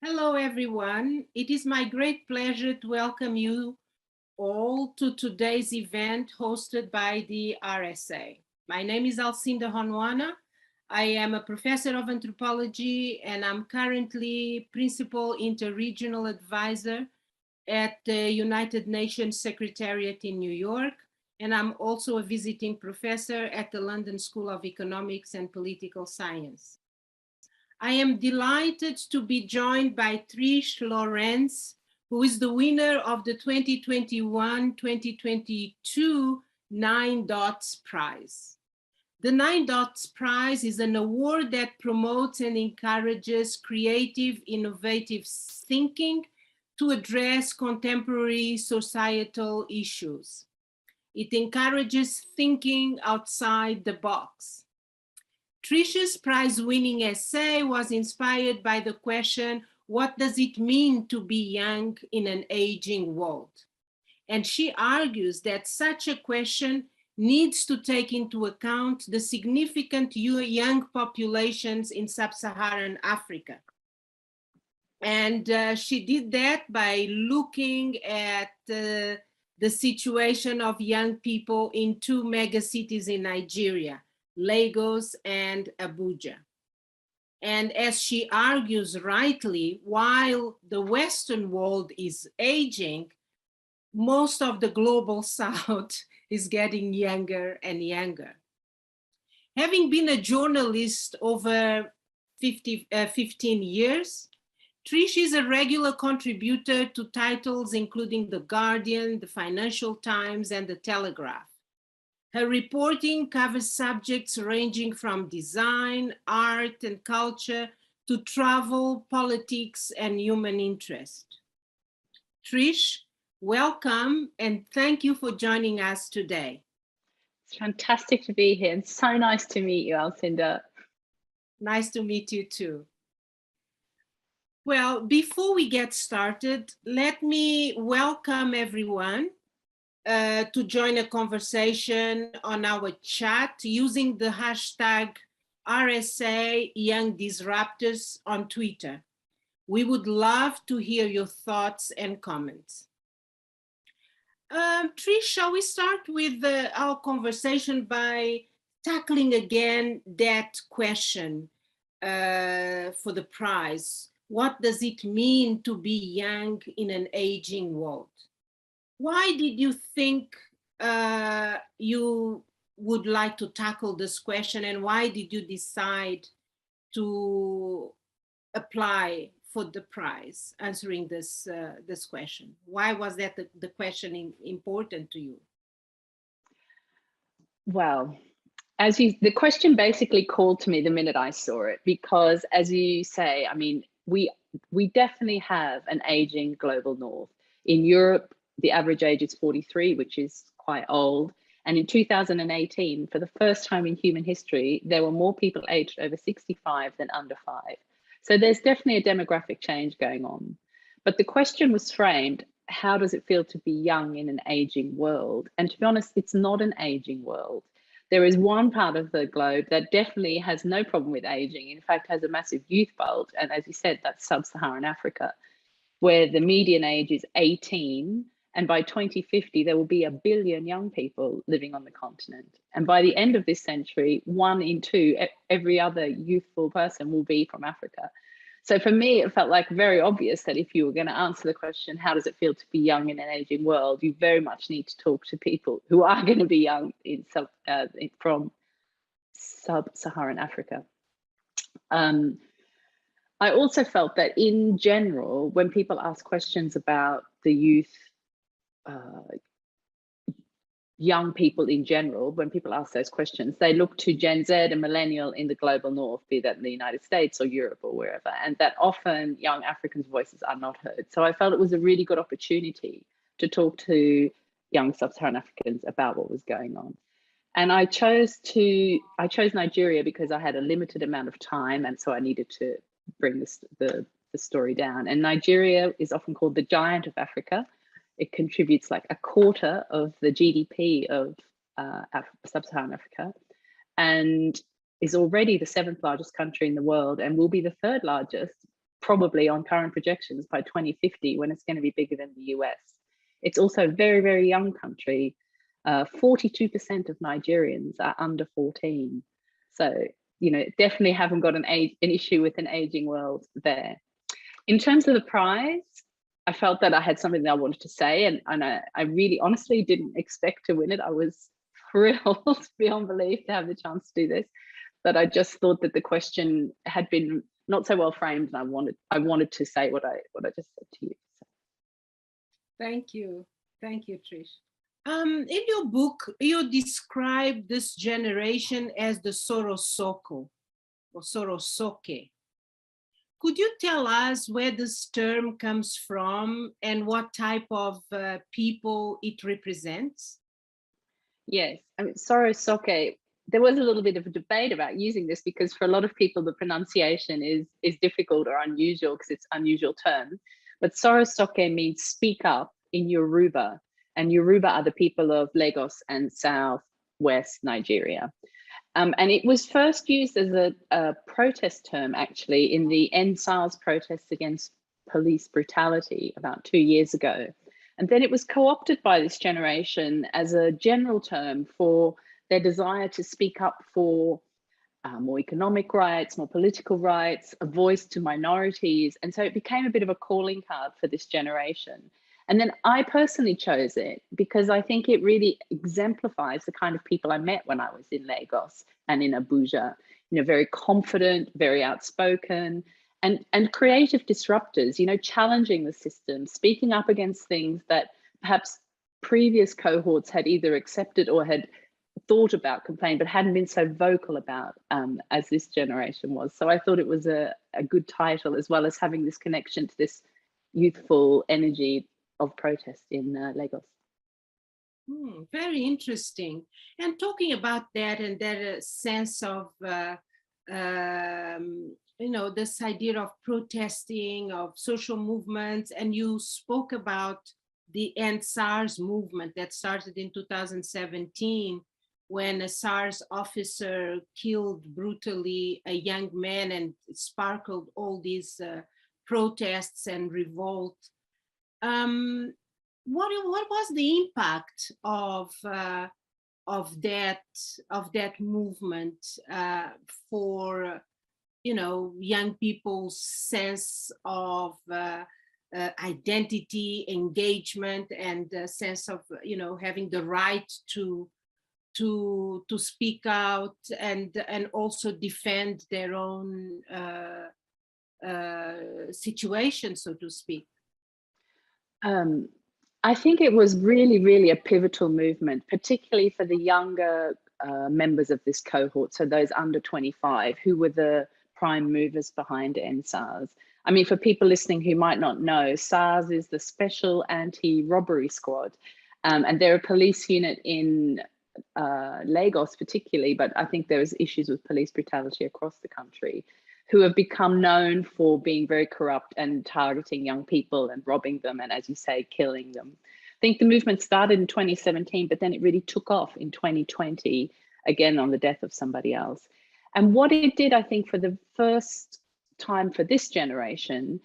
Hello, everyone. It is my great pleasure to welcome you all to today's event hosted by the RSA. My name is Alcinda Honwana. I am a professor of anthropology and I'm currently principal interregional advisor at the United Nations Secretariat in New York. And I'm also a visiting professor at the London School of Economics and Political Science. I am delighted to be joined by Trish Lorenz, who is the winner of the 2021-2022 Nine Dots Prize. The Nine Dots Prize is an award that promotes and encourages creative, innovative thinking to address contemporary societal issues. It encourages thinking outside the box. Trish's prize-winning essay was inspired by the question, what does it mean to be young in an aging world? And she argues that such a question needs to take into account the significant young populations in Sub-Saharan Africa. And she did that by looking at the situation of young people in two megacities in Nigeria, Lagos and Abuja. And as she argues rightly, while the Western world is aging, most of the global South is getting younger and younger. Having been a journalist over 15 years, Trish is a regular contributor to titles including The Guardian, The Financial Times, and The Telegraph. Her reporting covers subjects ranging from design, art, and culture to travel, politics, and human interest. Trish, welcome, and thank you for joining us today. It's fantastic to be here, and so nice to meet you, Alcinda. Nice to meet you too. Well, before we get started, let me welcome everyone to join a conversation on our chat using the hashtag RSA Young Disruptors on Twitter. We would love to hear your thoughts and comments. Trish, shall we start with our conversation by tackling again that question for the prize? What does it mean to be young in an aging world? Why did you think you would like to tackle this question, and why did you decide to apply for the prize answering this question? Why was that the question important to you? Well, the question basically called to me the minute I saw it, because as you say, I mean, we definitely have an aging global north. In Europe, the average age is 43, which is quite old. And in 2018, for the first time in human history, there were more people aged over 65 than under 5. So there's definitely a demographic change going on. But the question was framed, how does it feel to be young in an aging world? And to be honest, it's not an aging world. There is one part of the globe that definitely has no problem with aging, in fact, has a massive youth bulge. And as you said, that's Sub-Saharan Africa, where the median age is 18. And by 2050, there will be 1 billion young people living on the continent. And by the end of this century, 1 in 2, every other youthful person will be from Africa. So for me, it felt like very obvious that if you were going to answer the question, how does it feel to be young in an aging world, you very much need to talk to people who are going to be young from Sub-Saharan Africa. I also felt that in general, when people ask questions about the youth, young people in general, when people ask those questions, they look to Gen Z and millennial in the global north, be that in the United States or Europe or wherever, and that often young Africans' voices are not heard. So I felt it was a really good opportunity to talk to young Sub-Saharan Africans about what was going on. And I chose Nigeria because I had a limited amount of time, and so I needed to bring the story down. And Nigeria is often called the giant of Africa. It contributes like 1/4 of the GDP of Sub-Saharan Africa, and is already the 7th largest country in the world, and will be the 3rd largest probably on current projections by 2050, when it's going to be bigger than the US. It's also a very, very young country. 42% of Nigerians are under 14. So, you know, definitely haven't got an issue with an aging world there. In terms of the prize, I felt that I had something that I wanted to say, and I really honestly didn't expect to win it. I was thrilled beyond belief to have the chance to do this, but I just thought that the question had been not so well framed, and I wanted to say what I just said to you. So. Thank you, Trish. In your book, you describe this generation as the Sorosoke or Sorosoke. Could you tell us where this term comes from and what type of people it represents? Yes, I mean, Sorosoke, there was a little bit of a debate about using this because for a lot of people, the pronunciation is difficult or unusual because it's an unusual term. But Sorosoke means speak up in Yoruba, and Yoruba are the people of Lagos and Southwest Nigeria. And it was first used as a protest term, actually, in the End SARS protests against police brutality about 2 years ago. And then it was co-opted by this generation as a general term for their desire to speak up for more economic rights, more political rights, a voice to minorities. And so it became a bit of a calling card for this generation. And then I personally chose it because I think it really exemplifies the kind of people I met when I was in Lagos and in Abuja. You know, very confident, very outspoken, and creative disruptors, you know, challenging the system, speaking up against things that perhaps previous cohorts had either accepted or had thought about, complained, but hadn't been so vocal about as this generation was. So I thought it was a good title, as well as having this connection to this youthful energy of protest in Lagos. Very interesting. And talking about that and that sense of, you know, this idea of protesting, of social movements, and you spoke about the End SARS movement that started in 2017 when a SARS officer killed brutally a young man and sparkled all these protests and revolt. What was the impact of that movement for, you know, young people's sense of identity, engagement, and a sense of, you know, having the right to speak out and also defend their own situation, so to speak? I think it was really, really a pivotal movement, particularly for the younger members of this cohort, so those under 25, who were the prime movers behind End SARS. I mean, for people listening who might not know, SARS is the Special Anti-Robbery Squad, and they're a police unit in Lagos particularly, but I think there was issues with police brutality across the country, who have become known for being very corrupt and targeting young people and robbing them and, as you say, killing them. I think the movement started in 2017, but then it really took off in 2020, again on the death of somebody else. And what it did, I think, for the first time for this generation,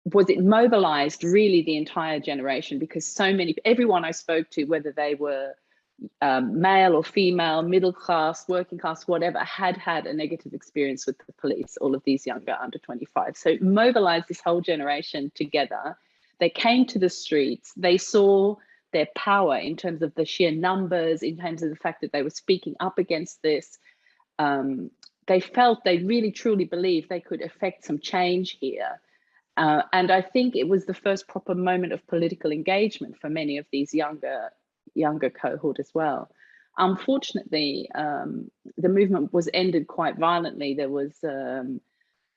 was it mobilized really the entire generation, because everyone I spoke to, whether they were male or female, middle class, working class, whatever, had a negative experience with the police, all of these younger under 25. So it mobilized this whole generation together. They came to the streets, they saw their power in terms of the sheer numbers, in terms of the fact that they were speaking up against this. They felt, they really truly believed they could affect some change here. And I think it was the first proper moment of political engagement for many of these younger cohort as well. Unfortunately, the movement was ended quite violently. There was a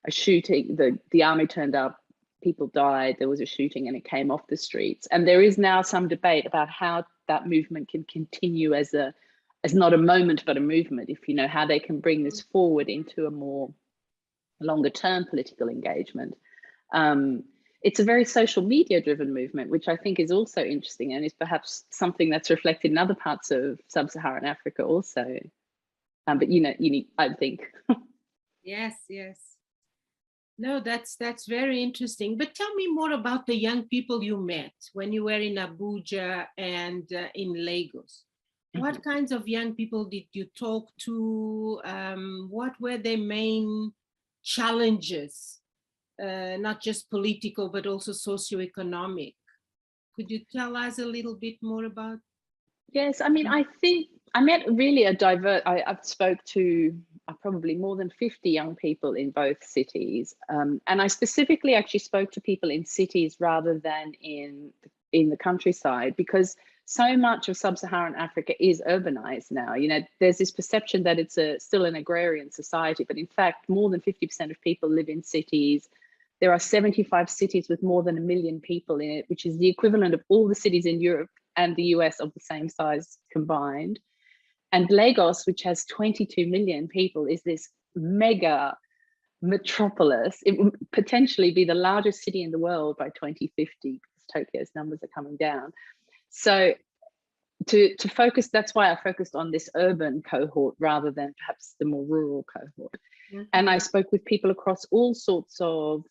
shooting, the army turned up, people died, there was a shooting, and it came off the streets. And there is now some debate about how that movement can continue as not a moment, but a movement, if you know, how they can bring this forward into a more longer term political engagement. It's a very social media driven movement, which I think is also interesting and is perhaps something that's reflected in other parts of Sub-Saharan Africa also. But you know, I think. Yes, yes. No, that's very interesting. But tell me more about the young people you met when you were in Abuja and in Lagos. What kinds of young people did you talk to? What were their main challenges, not just political, but also socioeconomic? Could you tell us a little bit more about? Yes, I mean, I think I met really a diverse, I've spoke to probably more than 50 young people in both cities. And I specifically actually spoke to people in cities rather than in the countryside, because so much of Sub-Saharan Africa is urbanized now. You know, there's this perception that it's still an agrarian society, but in fact, more than 50% of people live in cities. There are 75 cities with more than 1 million people in it, which is the equivalent of all the cities in Europe and the US of the same size combined. And Lagos, which has 22 million people, is this mega metropolis. It will potentially be the largest city in the world by 2050, because Tokyo's numbers are coming down. So to focus, that's why I focused on this urban cohort rather than perhaps the more rural cohort. And I spoke with people across all sorts of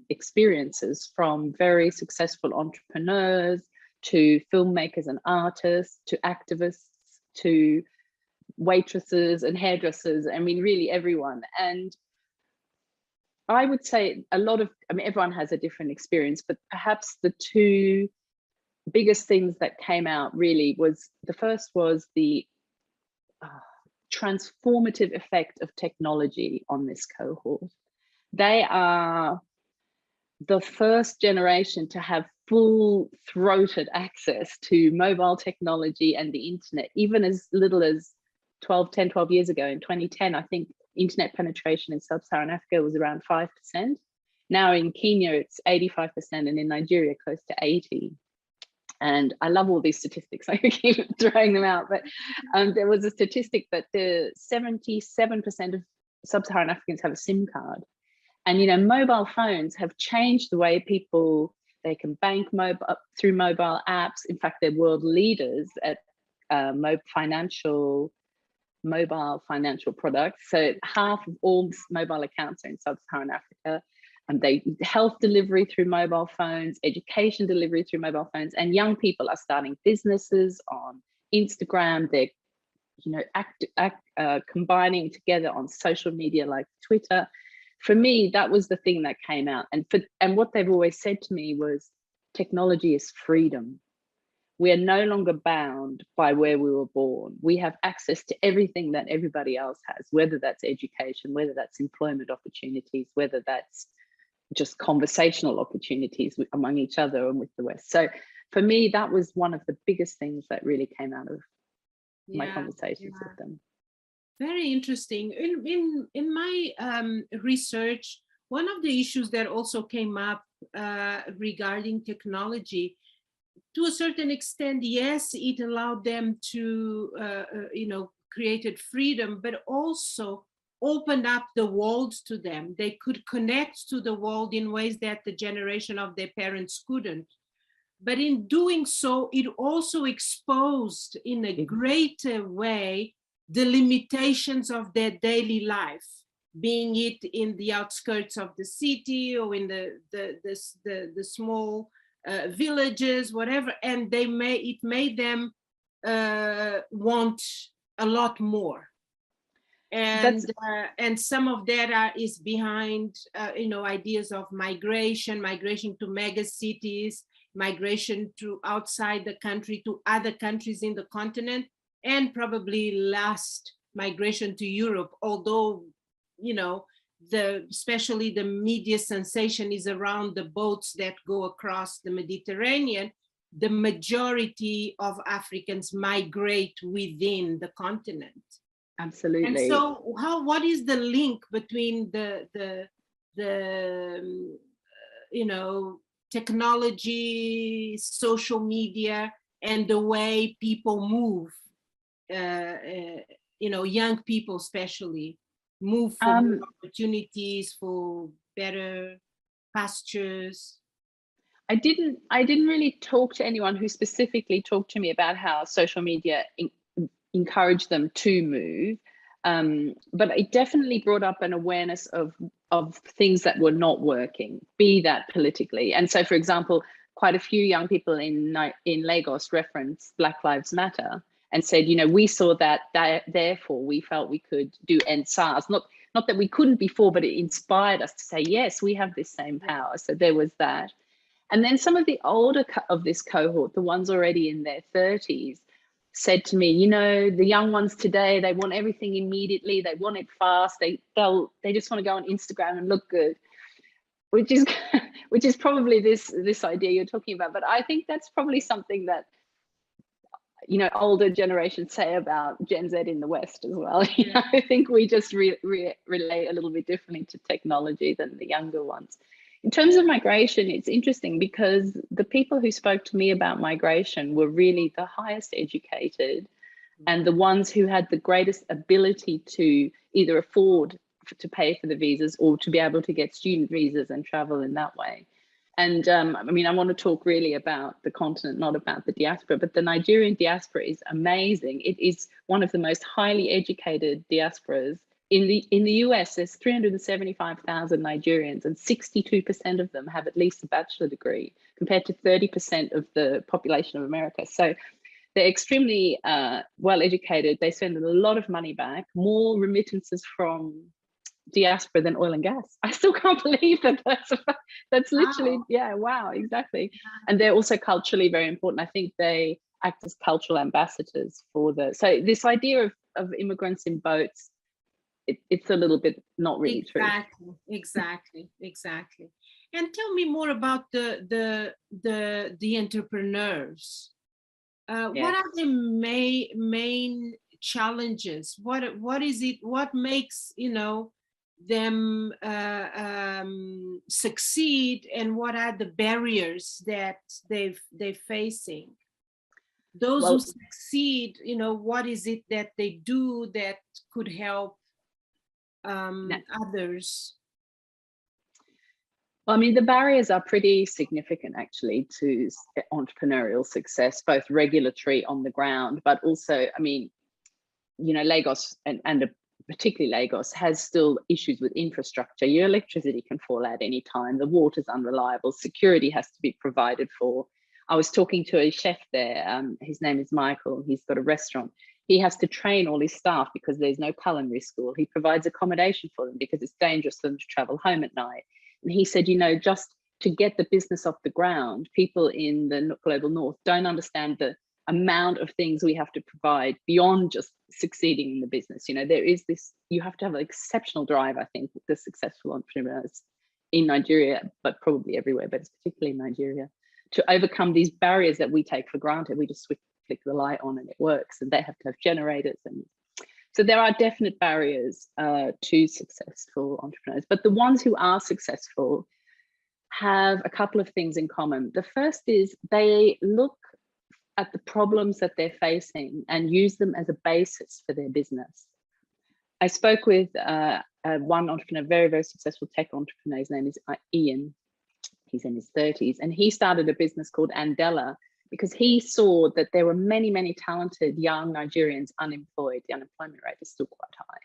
experiences, from very successful entrepreneurs to filmmakers and artists, to activists, to waitresses and hairdressers. I mean, really everyone. And I would say everyone has a different experience, but perhaps the two biggest things that came out really was, the first was the transformative effect of technology on this cohort. They are the first generation to have full-throated access to mobile technology and the internet, even as little as 12 years ago. In 2010, I think internet penetration in Sub-Saharan Africa was around 5%. Now in Kenya, it's 85%, and in Nigeria, close to 80%. And I love all these statistics, I keep throwing them out, but there was a statistic that the 77% of Sub-Saharan Africans have a SIM card. And, you know, mobile phones have changed the way people, they can bank through mobile apps. In fact, they're world leaders at mobile financial products. So half of all mobile accounts are in Sub-Saharan Africa. And they health delivery through mobile phones, education delivery through mobile phones, and young people are starting businesses on Instagram. They're, you know, combining together on social media like Twitter. For me, that was the thing that came out. And what they've always said to me was, technology is freedom. We are no longer bound by where we were born. We have access to everything that everybody else has, whether that's education, whether that's employment opportunities, whether that's just conversational opportunities among each other and with the West. So for me, that was one of the biggest things that really came out of my conversations with them. Very interesting. In my research, one of the issues that also came up regarding technology, to a certain extent, yes, it allowed them to, you know, created freedom, but also opened up the world to them. They could connect to the world in ways that the generation of their parents couldn't. But in doing so, it also exposed in a greater way the limitations of their daily life, being it in the outskirts of the city or in the small villages, whatever, and it made them want a lot more. And some of that is behind, you know, ideas of migration to mega cities, migration to outside the country, to other countries in the continent, and probably last, migration to Europe. Although, you know, especially the media sensation is around the boats that go across the Mediterranean, the majority of Africans migrate within the continent. Absolutely. And so what is the link between the you know, technology, social media, and the way people move, you know, young people especially, move for more opportunities, for better pastures? I didn't really talk to anyone who specifically talked to me about how social media encouraged them to move, but it definitely brought up an awareness of things that were not working, be that politically. And so, for example, quite a few young people in Lagos referenced Black Lives Matter and said, you know, we saw that, therefore we felt we could do end SARS. Not that we couldn't before, but it inspired us to say, yes, we have this same power. So there was that. And then some of the older of this cohort, the ones already in their 30s, said to me, you know, the young ones today, they want everything immediately. They want it fast. They just want to go on Instagram and look good, which is probably this idea you're talking about. But I think that's probably something that, you know, older generations say about Gen Z in the West as well. You know, I think we just relate a little bit differently to technology than the younger ones. In terms of migration, it's interesting because the people who spoke to me about migration were really the highest educated and the ones who had the greatest ability to either afford to pay for the visas or to be able to get student visas and travel in that way. And I mean, I want to talk really about the continent, not about the diaspora, but the Nigerian diaspora is amazing. It is one of the most highly educated diasporas. In the US, there's 375,000 Nigerians and 62% of them have at least a bachelor degree compared to 30% of the population of America. So they're extremely well educated. They send a lot of money back, more remittances from diaspora than oil and gas. I still can't believe that's literally, wow. Yeah, wow, exactly. And they're also culturally very important. I think they act as cultural ambassadors for so this idea of immigrants in boats, it's a little bit not really true. Exactly. And tell me more about the entrepreneurs. What are the main challenges? What is it? What makes, you know, them succeed, and what are the barriers that they're facing? Those who succeed, you know, what is it that they do that could help others? Well, I mean, the barriers are pretty significant actually to entrepreneurial success, both regulatory on the ground, but also, I mean, you know, Lagos and particularly Lagos has still issues with infrastructure. Your electricity can fall out any time. The water's unreliable. Security has to be provided for. I was talking to a chef there. His name is Michael. He's got a restaurant. He has to train all his staff because there's no culinary school. He provides accommodation for them because it's dangerous for them to travel home at night. And he said, you know, just to get the business off the ground, people in the global north don't understand the amount of things we have to provide beyond just succeeding in the business. You know, there is this, you have to have an exceptional drive, I think, with the successful entrepreneurs in Nigeria, but probably everywhere, but it's particularly in Nigeria, to overcome these barriers that we take for granted. We just flick the light on and it works, and they have to have generators. And so there are definite barriers to successful entrepreneurs, but the ones who are successful have a couple of things in common. The first is they look at the problems that they're facing and use them as a basis for their business. I spoke with one entrepreneur, very, very successful tech entrepreneur. His name is Ian. He's in his 30s, and he started a business called Andela because he saw that there were many, many talented young Nigerians unemployed. The unemployment rate is still quite high.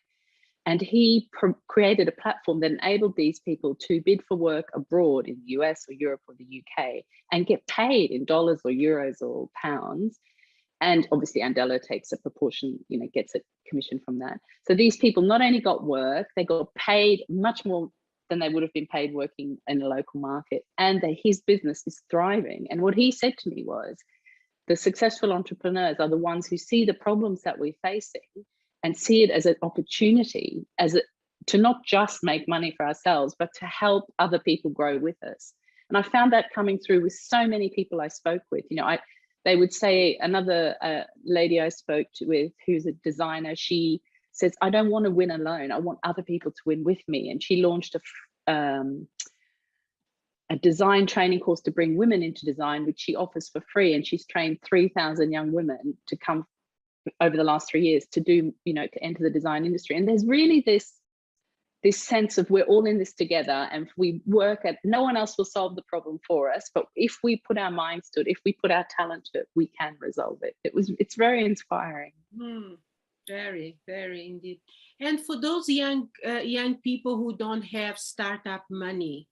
And he created a platform that enabled these people to bid for work abroad in the US or Europe or the UK and get paid in dollars or euros or pounds. And obviously Andela takes a proportion, you know, gets a commission from that. So these people not only got work, they got paid much more than they would have been paid working in a local market. And his business is thriving. And what he said to me was, the successful entrepreneurs are the ones who see the problems that we're facing and see it as an opportunity, to not just make money for ourselves, but to help other people grow with us. And I found that coming through with so many people I spoke with. You know, they would say, another lady I spoke with who's a designer, she says, I don't want to win alone. I want other people to win with me. And she launched a design training course to bring women into design, which she offers for free. And she's trained 3,000 young women to come over the last 3 years to do, you know, to enter the design industry. And there's really this sense of we're all in this together, and if we work at, no one else will solve the problem for us, but if we put our minds to it, if we put our talent to it, we can resolve it. It's very inspiring. Very, very indeed. And for those young people who don't have startup money,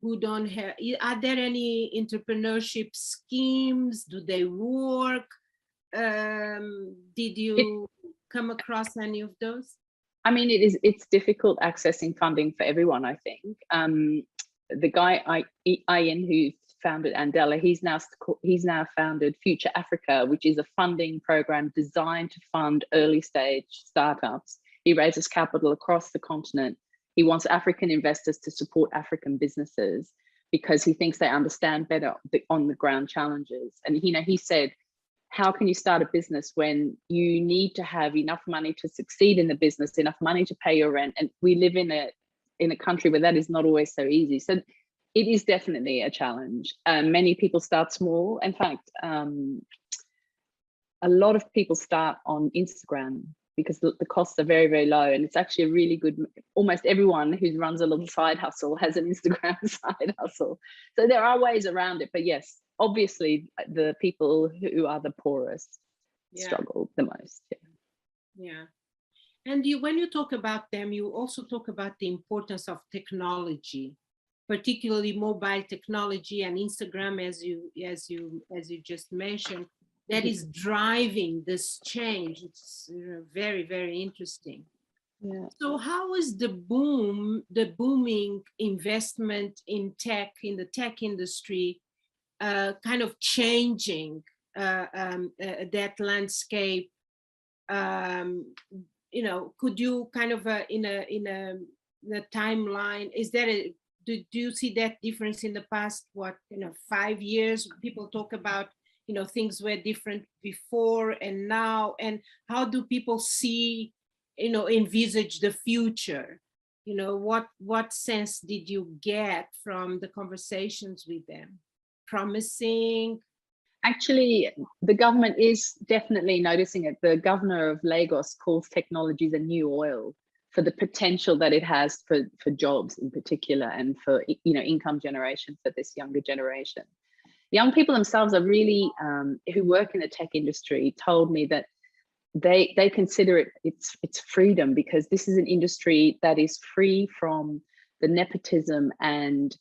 who don't have, are there any entrepreneurship schemes? Do they work? Did you come across any of those? I mean, it's difficult accessing funding for everyone, I think. The guy, Ian, who founded Andela, he's now founded Future Africa, which is a funding program designed to fund early stage startups. He raises capital across the continent. He wants African investors to support African businesses because he thinks they understand better the on the ground challenges. And he said, how can you start a business when you need to have enough money to succeed in the business, enough money to pay your rent? And we live in a country where that is not always so easy. So it is definitely a challenge. Many people start small. In fact, a lot of people start on Instagram because the costs are very, very low. And it's actually a really good, almost everyone who runs a little side hustle has an Instagram side hustle. So there are ways around it, but yes, obviously the people who are the poorest struggle the most. Yeah. And when you talk about them, you also talk about the importance of technology, particularly mobile technology and Instagram, as you just mentioned, that is driving this change. It's very, very interesting. Yeah. So how is the booming investment in tech, in the tech industry, kind of changing that landscape? Could you kind of in a timeline, is there do you see that difference in the past 5 years? People talk about things were different before and now, and how do people see envisage the future? What sense did you get from the conversations with them? Promising? Actually, the government is definitely noticing it. The governor of Lagos calls technology the new oil for the potential that it has for jobs in particular, and for income generation for this younger generation. Young people themselves are really who work in the tech industry told me that they consider it's freedom, because this is an industry that is free from the nepotism and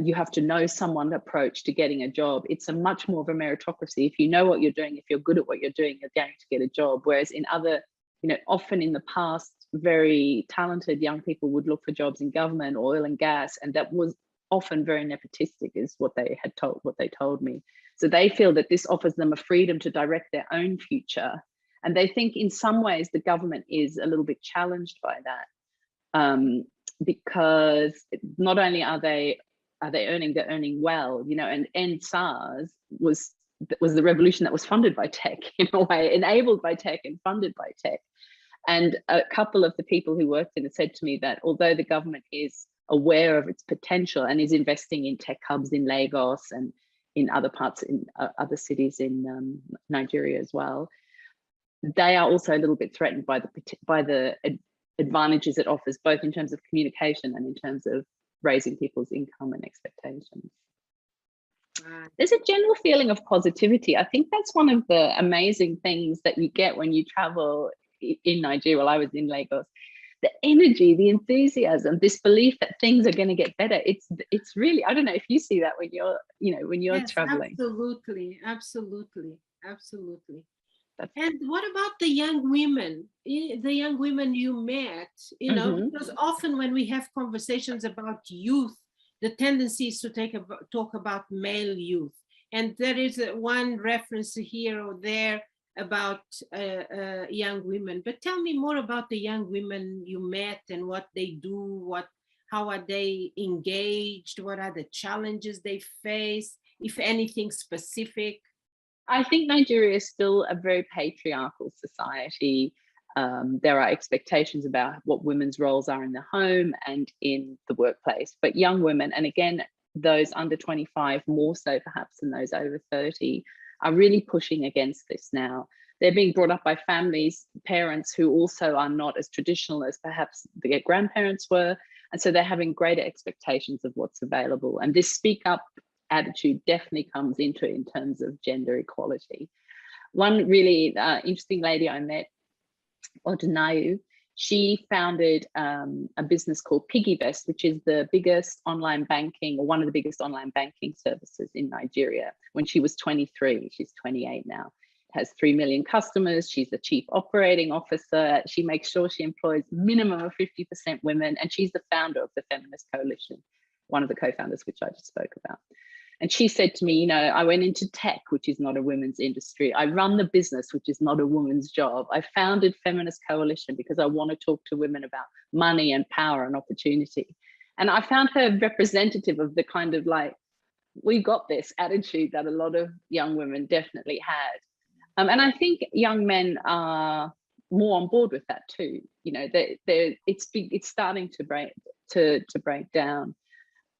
you have to know someone approach to getting a job. It's a much more of a meritocracy. If you know what you're doing, if you're good at what you're doing, you're going to get a job. Whereas in other, often in the past, very talented young people would look for jobs in government, oil and gas, and that was often very nepotistic, is what they told me. So they feel that this offers them a freedom to direct their own future. And they think in some ways the government is a little bit challenged by that, because not only are they earning, they're earning well, and End SARS was the revolution that was funded by tech, in a way, enabled by tech and funded by tech. And a couple of the people who worked in it said to me that although the government is aware of its potential and is investing in tech hubs in Lagos and in other parts, in other cities in Nigeria as well, they are also a little bit threatened by the advantages it offers, both in terms of communication and in terms of raising people's income and expectations. There's a general feeling of positivity. I think that's one of the amazing things that you get when you travel in Nigeria. Well, I was in Lagos. The energy, the enthusiasm, this belief that things are going to get better. It's really, I don't know if you see that when you're yes, traveling. Absolutely. And what about the young women? The young women you met, because often when we have conversations about youth, the tendency is to talk about male youth. And there is one reference here or there about young women. But tell me more about the young women you met and what they do, how are they engaged? What are the challenges they face, if anything specific? I think Nigeria is still a very patriarchal society. There are expectations about what women's roles are in the home and in the workplace. But young women, and again, those under 25, more so perhaps than those over 30, are really pushing against this now. They're being brought up by parents who also are not as traditional as perhaps their grandparents were. And so they're having greater expectations of what's available. And this speak up attitude definitely comes into it in terms of gender equality. One really interesting lady I met Odunayu, she founded a business called PiggyVest, which is the biggest online banking, or one of the biggest online banking services in Nigeria, when she was 23. She's 28 now. Has 3 million customers. She's the chief operating officer. She makes sure she employs minimum of 50% women, and she's the founder of the Feminist Coalition, one of the co-founders, which I just spoke about. And she said to me, you know, I went into tech, which is not a women's industry. I run the business, which is not a woman's job. I founded Feminist Coalition because I want to talk to women about money and power and opportunity. And I found her representative of the kind of like, we got this attitude that a lot of young women definitely had. And I think young men are more on board with that too. You know, it's starting to break down.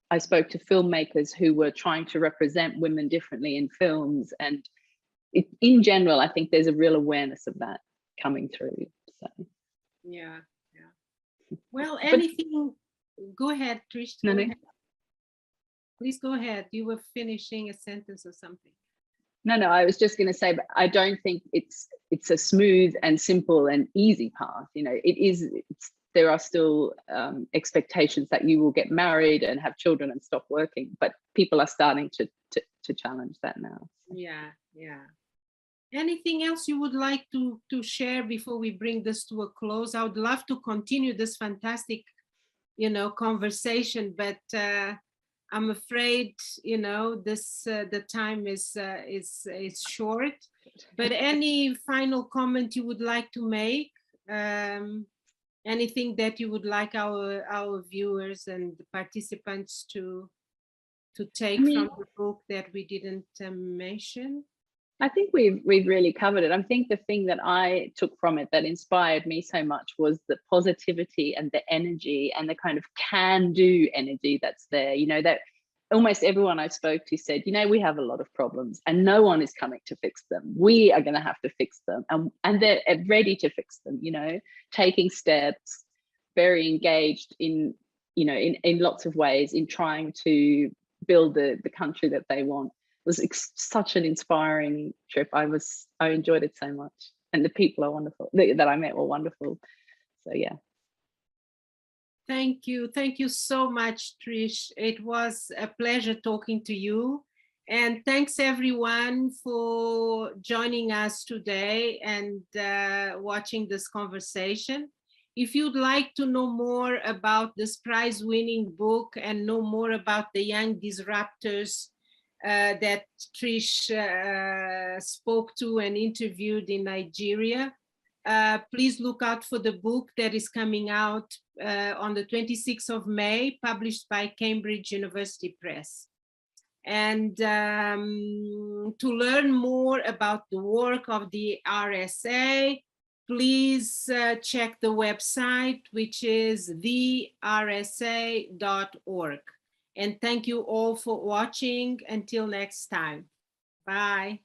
I spoke to filmmakers who were trying to represent women differently in films, and in general, I think there's a real awareness of that coming through. So yeah. Well, anything? Go ahead, Trish. Go ahead. Please go ahead. You were finishing a sentence or something. No, I was just going to say, but I don't think it's a smooth and simple and easy path. You know, there are still expectations that you will get married and have children and stop working, but people are starting to challenge that now. Yeah. Anything else you would like to share before we bring this to a close? I would love to continue this fantastic, you know, conversation, but I'm afraid, you know, the time is short. But any final comment you would like to make? Anything that you would like our viewers and the participants to take from the book that we didn't mention? I think we've really covered it. I think the thing that I took from it that inspired me so much was the positivity and the energy and the kind of can-do energy that's there. You know, that almost everyone I spoke to said, you know, we have a lot of problems and no one is coming to fix them. We are going to have to fix them, and they're ready to fix them. You know, taking steps, very engaged in, you know, in lots of ways in trying to build the country that they want. Was such an inspiring trip. I enjoyed it so much, and the people are wonderful that I met were wonderful. So yeah. Thank you so much, Trish. It was a pleasure talking to you, and thanks everyone for joining us today and watching this conversation. If you'd like to know more about this prize-winning book and know more about the young disruptors that Trish spoke to and interviewed in Nigeria, please look out for the book that is coming out on the 26th of May, published by Cambridge University Press. And to learn more about the work of the RSA, please check the website, which is thersa.org. And thank you all for watching. Until next time. Bye.